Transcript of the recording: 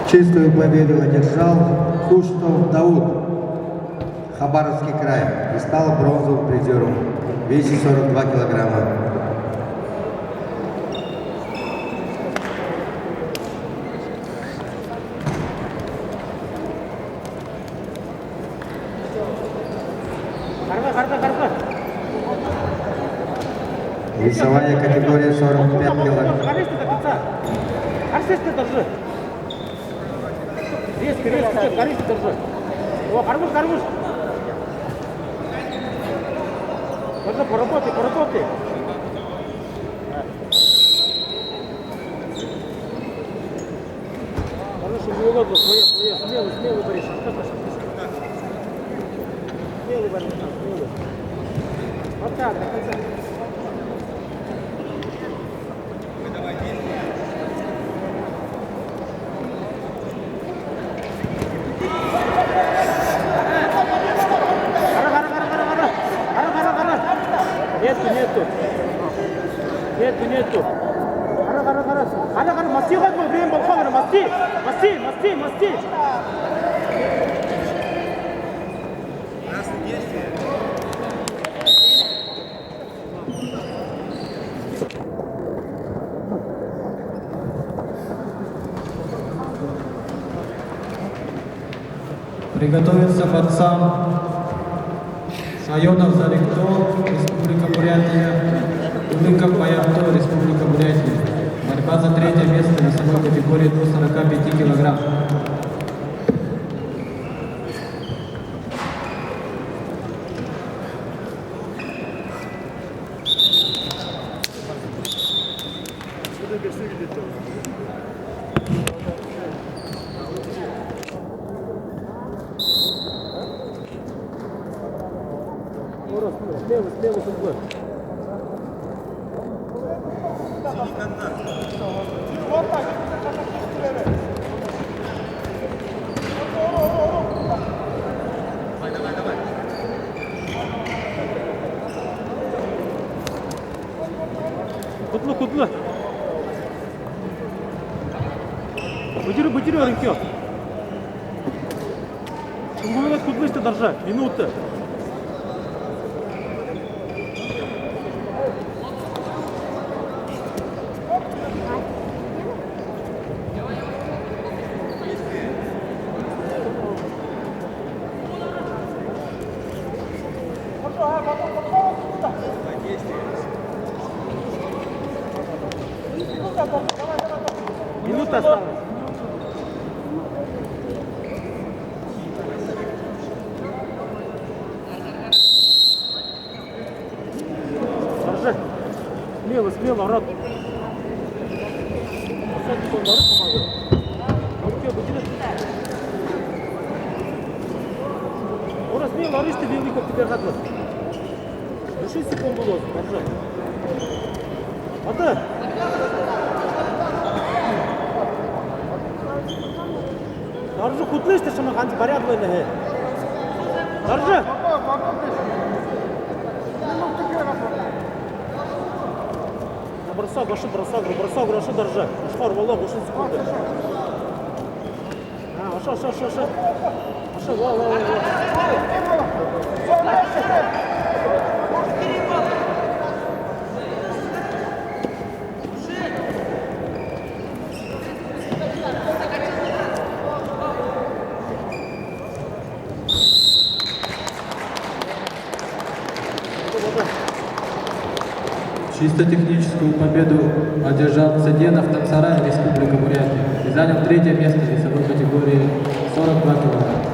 Чистую победу одержал Куштов Дауд, Хабаровский край, и стал бронзовым призером в весе 42 килограмма. Весовая категория 45 килограмм. Резко, корыстно держи. О, хорош. Можно поработай. Хорошо, не угодно, своя. Смелый борись. Смелый борись, смелый. Вот так, до конца. Нету. Хара, масти ход мой, время болхо, масти. Приготовиться борцам Сайонов Зарикто, Республика Бурятия, Улыков Баяхто, Республика Бурятия. Борьба за третье место в весовой категории до 45 килограмм. Смелый футбол. Кутлы. Бутири рынки. Шумбулат кутлышты держать. Минуты. Минута осталась. Держи. Смело, рот. Ора смело, арышты белый, как тебе гадно. 6 секунд было. Держи. Ата. Держи, кутлышты, что мы ханти порядок не. Держи. Бросок, держи. Шхор, волок, 6 секунд. Ошо. Чисто техническую победу одержал Цеденов Танцарай, Республика Бурятия. занял третье место в весовой категории 42 килограмма.